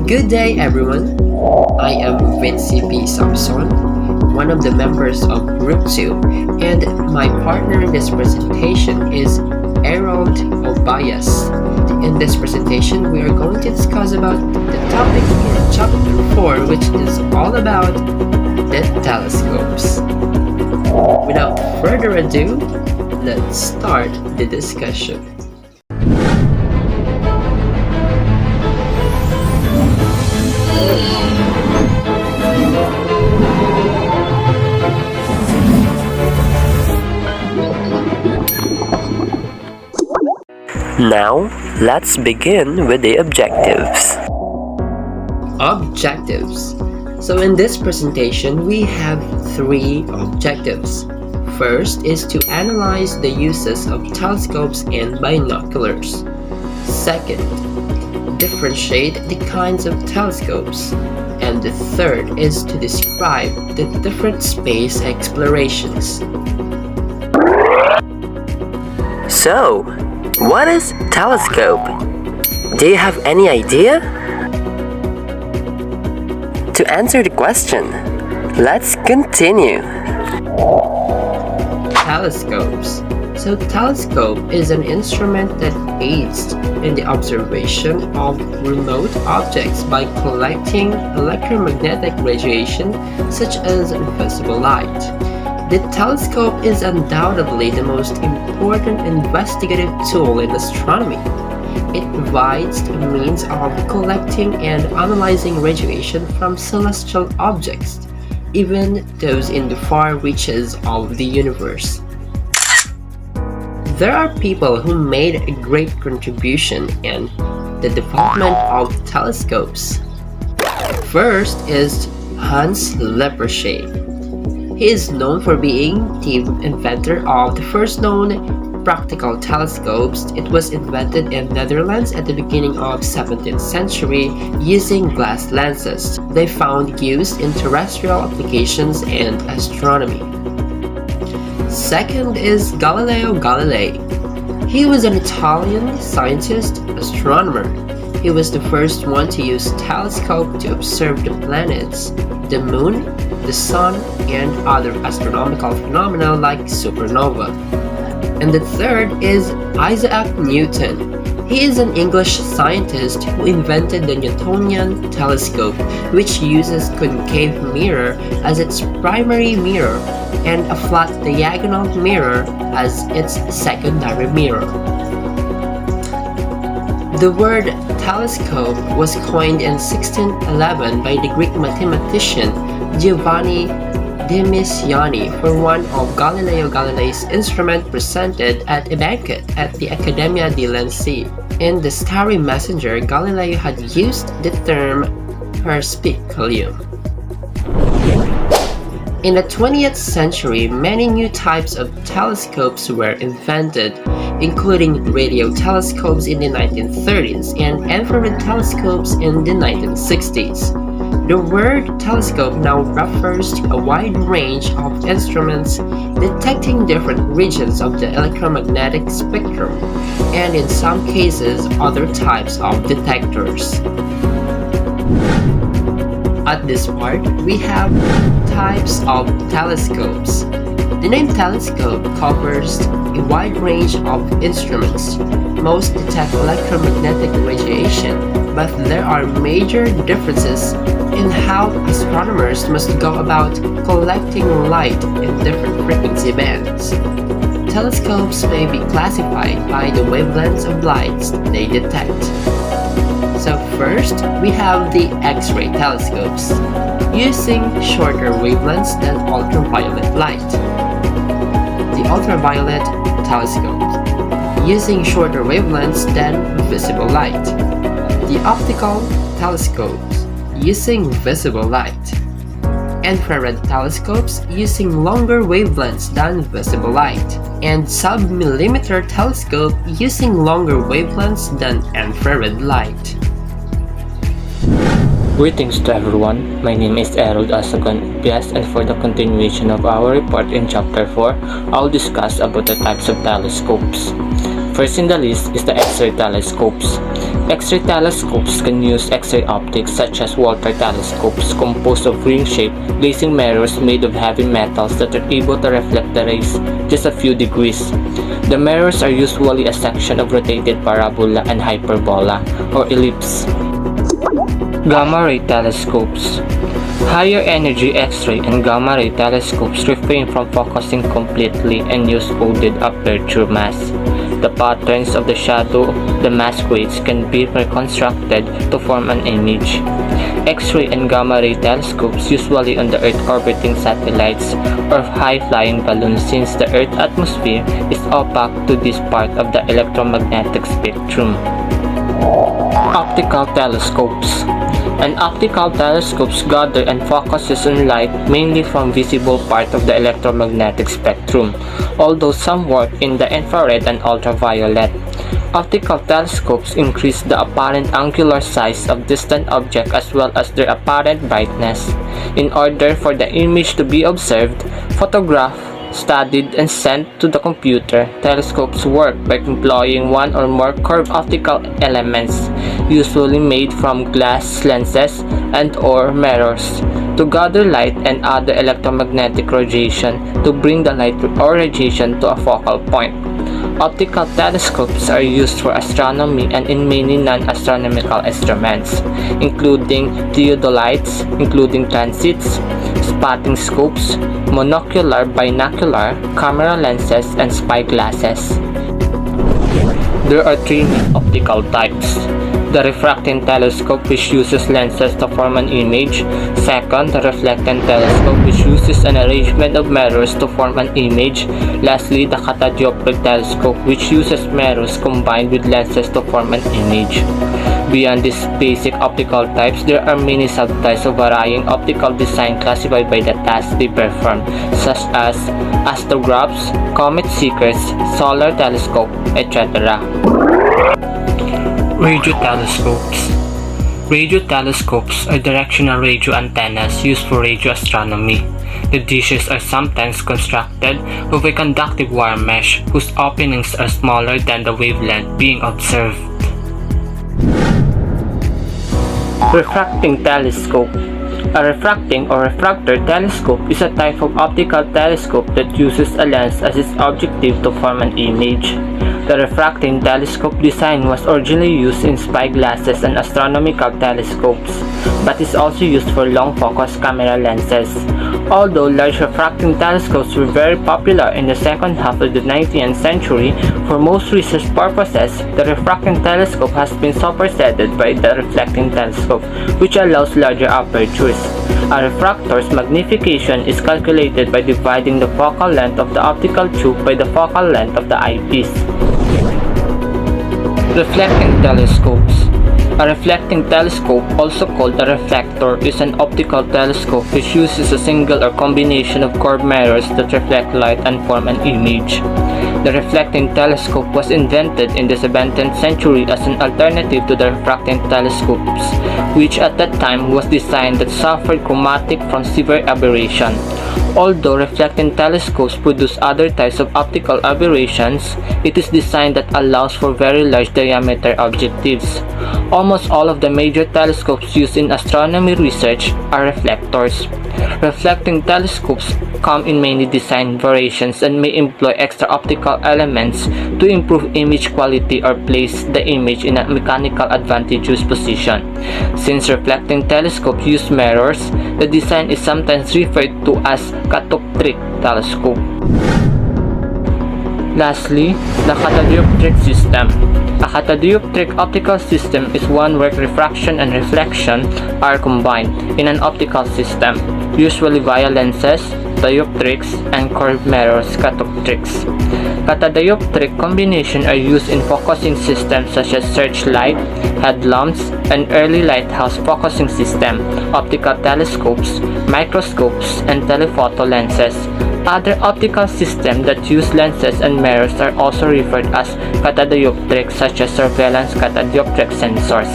Good day, everyone. I am Vinci P. Samson, one of the members of Group 2, and my partner in this presentation is Harold Obayas. In this presentation, we are going to discuss about the topic in Chapter 4, which is all about the telescopes. Without further ado, let's start the discussion. Now, let's begin with the objectives. Objectives. So in this presentation, we have three objectives. First is to analyze the uses of telescopes and binoculars. Second, differentiate the kinds of telescopes. And the third is to describe the different space explorations. So, what is telescope? Do you have any idea? To answer the question, let's continue. Telescopes. So telescope is an instrument that aids in the observation of remote objects by collecting electromagnetic radiation such as visible light. The telescope is undoubtedly the most important investigative tool in astronomy. It provides a means of collecting and analyzing radiation from celestial objects, even those in the far reaches of the universe. There are people who made a great contribution in the development of telescopes. First is Hans Lippershey. He is known for being the inventor of the first known practical telescopes. It was invented in Netherlands at the beginning of 17th century using glass lenses. They found use in terrestrial applications and astronomy. Second is Galileo Galilei. He was an Italian scientist, astronomer. He was the first one to use telescope to observe the planets, the moon, the sun, and other astronomical phenomena like supernova. And the third is Isaac Newton. He is an English scientist who invented the Newtonian telescope, which uses concave mirror as its primary mirror and a flat diagonal mirror as its secondary mirror. The word telescope was coined in 1611 by the Greek mathematician Giovanni de Missiani for one of Galileo Galilei's instruments presented at a banquet at the Accademia di Lenzi. In the Starry Messenger, Galileo had used the term perspiculatum. In the 20th century, many new types of telescopes were invented, including radio telescopes in the 1930s and infrared telescopes in the 1960s. The word telescope now refers to a wide range of instruments detecting different regions of the electromagnetic spectrum, and in some cases, other types of detectors. At this part, we have types of telescopes. The name telescope covers a wide range of instruments. Most detect electromagnetic radiation, but there are major differences in how astronomers must go about collecting light in different frequency bands. Telescopes may be classified by the wavelengths of lights they detect. So first, we have the X-ray telescopes, using shorter wavelengths than ultraviolet light. The ultraviolet telescopes, using shorter wavelengths than visible light. The optical telescopes, using visible light. Infrared telescopes, using longer wavelengths than visible light. And sub-millimeter telescope, using longer wavelengths than infrared light. Greetings to everyone, my name is Harold Asagon Pias, and for the continuation of our report in Chapter 4, I'll discuss about the types of telescopes. First in the list is the X-ray telescopes. X-ray telescopes can use X-ray optics such as Walter telescopes composed of ring-shaped glazing mirrors made of heavy metals that are able to reflect the rays just a few degrees. The mirrors are usually a section of rotated parabola and hyperbola or ellipse. Gamma ray telescopes. Higher energy X-ray and gamma ray telescopes refrain from focusing completely and use coded aperture mask. The patterns of the shadow of the masquerades can be reconstructed to form an image. X-ray and gamma ray telescopes usually on the Earth orbiting satellites or high-flying balloons since the Earth's atmosphere is opaque to this part of the electromagnetic spectrum. Optical telescopes. An optical telescope gathers and focuses on light mainly from visible part of the electromagnetic spectrum, although some work in the infrared and ultraviolet. Optical telescopes increase the apparent angular size of distant objects as well as their apparent brightness. In order for the image to be observed, photographed, studied, and sent to the computer, telescopes work by employing one or more curved optical elements, usually made from glass lenses and or mirrors, to gather light and other electromagnetic radiation to bring the light or radiation to a focal point. Optical telescopes are used for astronomy and in many non-astronomical instruments, including theodolites, including transits, spotting scopes, monocular, binocular, camera lenses, and spyglasses. There are three main optical types. The refracting telescope, which uses lenses to form an image. Second, the reflecting telescope, which uses an arrangement of mirrors to form an image. Lastly, the catadioptric telescope, which uses mirrors combined with lenses to form an image. Beyond these basic optical types, there are many subtypes of varying optical design classified by the tasks they perform, such as astrographs, comet seekers, solar telescope, etc. Radio telescopes. Radio telescopes are directional radio antennas used for radio astronomy. The dishes are sometimes constructed with a conductive wire mesh whose openings are smaller than the wavelength being observed. Refracting telescope. A refracting or refractor telescope is a type of optical telescope that uses a lens as its objective to form an image. The refracting telescope design was originally used in spyglasses and astronomical telescopes, but is also used for long-focus camera lenses. Although large refracting telescopes were very popular in the second half of the 19th century, for most research purposes, the refracting telescope has been superseded by the reflecting telescope, which allows larger apertures. A refractor's magnification is calculated by dividing the focal length of the optical tube by the focal length of the eyepiece. Reflecting telescopes. A reflecting telescope, also called a reflector, is an optical telescope which uses a single or combination of curved mirrors that reflect light and form an image. The reflecting telescope was invented in the 17th century as an alternative to the refracting telescopes, which at that time was designed that suffered chromatic from severe aberration. Although reflecting telescopes produce other types of optical aberrations, it is designed that allows for very large diameter objectives. Almost all of the major telescopes used in astronomy research are reflectors. Reflecting telescopes come in many design variations and may employ extra optical elements to improve image quality or place the image in a mechanical advantageous position. Since reflecting telescopes use mirrors, the design is sometimes referred to as catoptric telescope. Lastly, the catadioptric system. A catadioptric optical system is one where refraction and reflection are combined in an optical system, usually via lenses, dioptrics, and curved mirrors, catoptrics. Catadioptric combinations are used in focusing systems such as searchlight, headlamps, and early lighthouse focusing system, optical telescopes, microscopes, and telephoto lenses. Other optical systems that use lenses and mirrors are also referred as catadioptric, such as surveillance catadioptric sensors.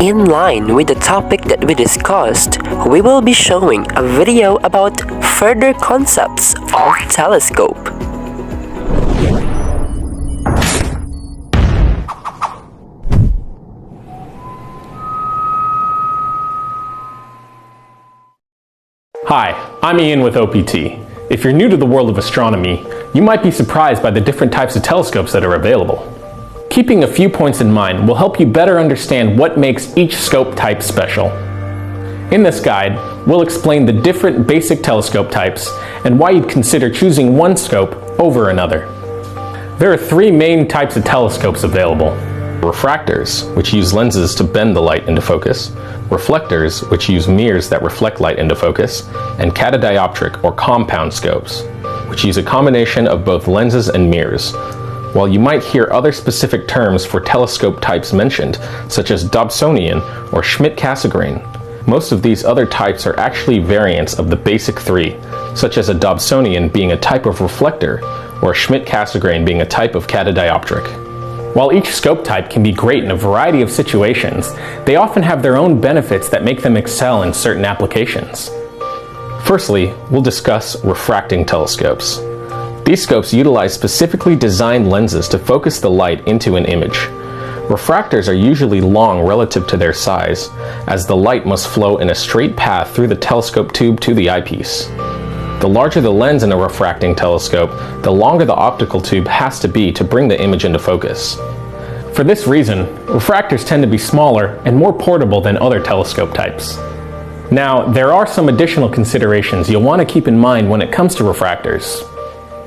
In line with the topic that we discussed, we will be showing a video about further concepts of telescope. Hi, I'm Ian with OPT. If you're new to the world of astronomy, you might be surprised by the different types of telescopes that are available. Keeping a few points in mind will help you better understand what makes each scope type special. In this guide, we'll explain the different basic telescope types and why you'd consider choosing one scope over another. There are three main types of telescopes available. Refractors, which use lenses to bend the light into focus, reflectors, which use mirrors that reflect light into focus, and catadioptric or compound scopes, which use a combination of both lenses and mirrors. While you might hear other specific terms for telescope types mentioned, such as Dobsonian or Schmidt-Cassegrain, most of these other types are actually variants of the basic three, such as a Dobsonian being a type of reflector, or Schmidt-Cassegrain being a type of catadioptric. While each scope type can be great in a variety of situations, they often have their own benefits that make them excel in certain applications. Firstly, we'll discuss refracting telescopes. These scopes utilize specifically designed lenses to focus the light into an image. Refractors are usually long relative to their size, as the light must flow in a straight path through the telescope tube to the eyepiece. The larger the lens in a refracting telescope, the longer the optical tube has to be to bring the image into focus. For this reason, refractors tend to be smaller and more portable than other telescope types. Now, there are some additional considerations you'll want to keep in mind when it comes to refractors.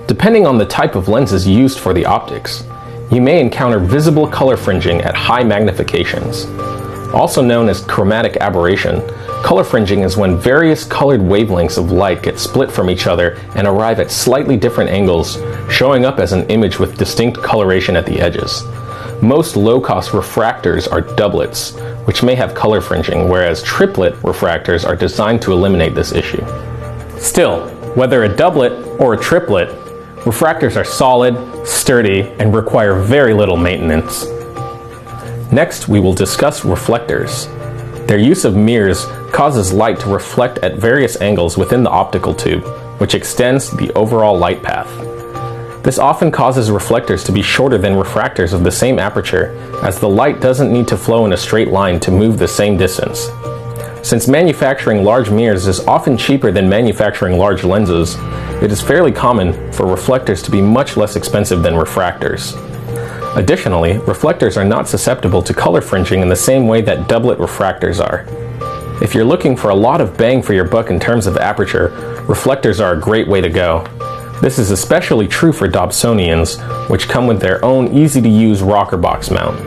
Depending on the type of lenses used for the optics, you may encounter visible color fringing at high magnifications. Also known as chromatic aberration, color fringing is when various colored wavelengths of light get split from each other and arrive at slightly different angles, showing up as an image with distinct coloration at the edges. Most low-cost refractors are doublets, which may have color fringing, whereas triplet refractors are designed to eliminate this issue. Still, whether a doublet or a triplet, refractors are solid, sturdy, and require very little maintenance. Next, we will discuss reflectors. Their use of mirrors causes light to reflect at various angles within the optical tube, which extends the overall light path. This often causes reflectors to be shorter than refractors of the same aperture, as the light doesn't need to flow in a straight line to move the same distance. Since manufacturing large mirrors is often cheaper than manufacturing large lenses, it is fairly common for reflectors to be much less expensive than refractors. Additionally, reflectors are not susceptible to color fringing in the same way that doublet refractors are. If you're looking for a lot of bang for your buck in terms of aperture, reflectors are a great way to go. This is especially true for Dobsonians, which come with their own easy-to-use rocker box mount.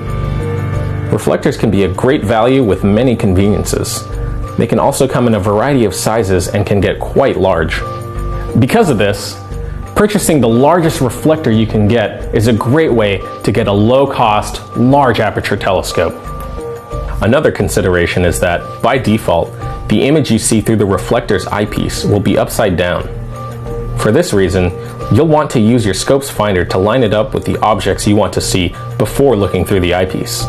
Reflectors can be a great value with many conveniences. They can also come in a variety of sizes and can get quite large. Because of this, purchasing the largest reflector you can get is a great way to get a low-cost, large aperture telescope. Another consideration is that, by default, the image you see through the reflector's eyepiece will be upside down. For this reason, you'll want to use your scope's finder to line it up with the objects you want to see before looking through the eyepiece.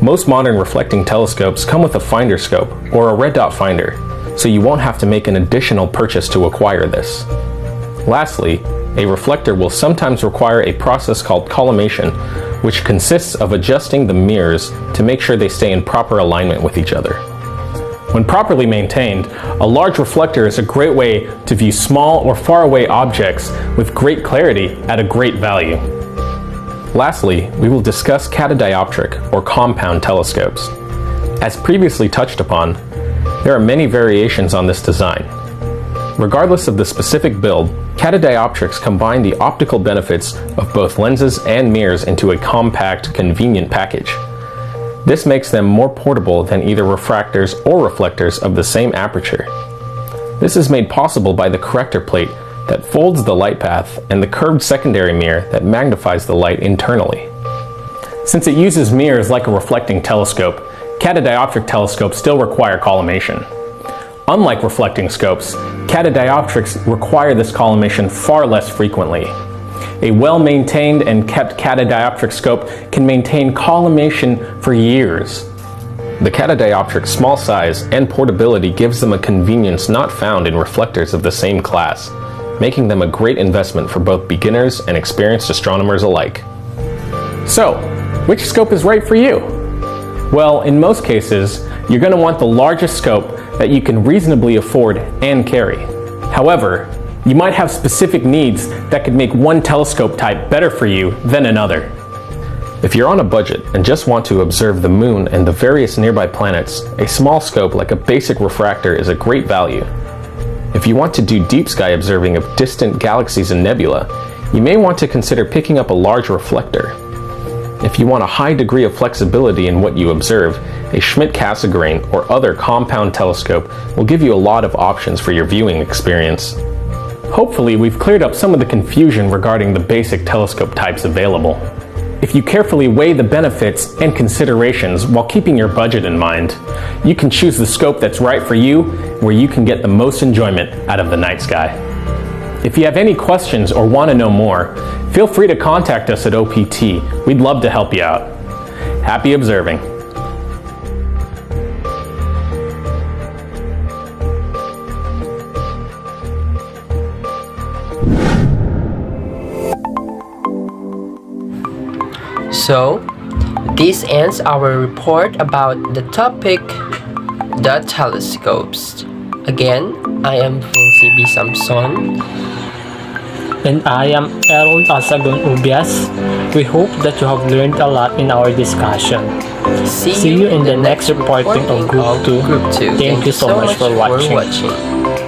Most modern reflecting telescopes come with a finder scope or a red dot finder, so you won't have to make an additional purchase to acquire this. Lastly, a reflector will sometimes require a process called collimation, which consists of adjusting the mirrors to make sure they stay in proper alignment with each other. When properly maintained, a large reflector is a great way to view small or faraway objects with great clarity at a great value. Lastly, we will discuss catadioptric or compound telescopes. As previously touched upon, there are many variations on this design. Regardless of the specific build, catadioptrics combine the optical benefits of both lenses and mirrors into a compact, convenient package. This makes them more portable than either refractors or reflectors of the same aperture. This is made possible by the corrector plate that folds the light path and the curved secondary mirror that magnifies the light internally. Since it uses mirrors like a reflecting telescope, catadioptric telescopes still require collimation. Unlike reflecting scopes, catadioptrics require this collimation far less frequently. A well-maintained and kept catadioptric scope can maintain collimation for years. The catadioptric's small size and portability gives them a convenience not found in reflectors of the same class, making them a great investment for both beginners and experienced astronomers alike. So, which scope is right for you? Well, in most cases, you're going to want the largest scope that you can reasonably afford and carry. However, you might have specific needs that could make one telescope type better for you than another. If you're on a budget and just want to observe the moon and the various nearby planets, a small scope like a basic refractor is a great value. If you want to do deep sky observing of distant galaxies and nebula, you may want to consider picking up a large reflector. If you want a high degree of flexibility in what you observe, a Schmidt-Cassegrain or other compound telescope will give you a lot of options for your viewing experience. Hopefully, we've cleared up some of the confusion regarding the basic telescope types available. If you carefully weigh the benefits and considerations while keeping your budget in mind, you can choose the scope that's right for you, where you can get the most enjoyment out of the night sky. If you have any questions or want to know more, feel free to contact us at OPT. We'd love to help you out. Happy observing! So, this ends our report about the topic, the telescopes. Again, I am Vinci B. Samson. And I am Errol Asagon Ubias. We hope that you have learned a lot in our discussion. See you in the next reporting of Group 2. Thank you so much for watching.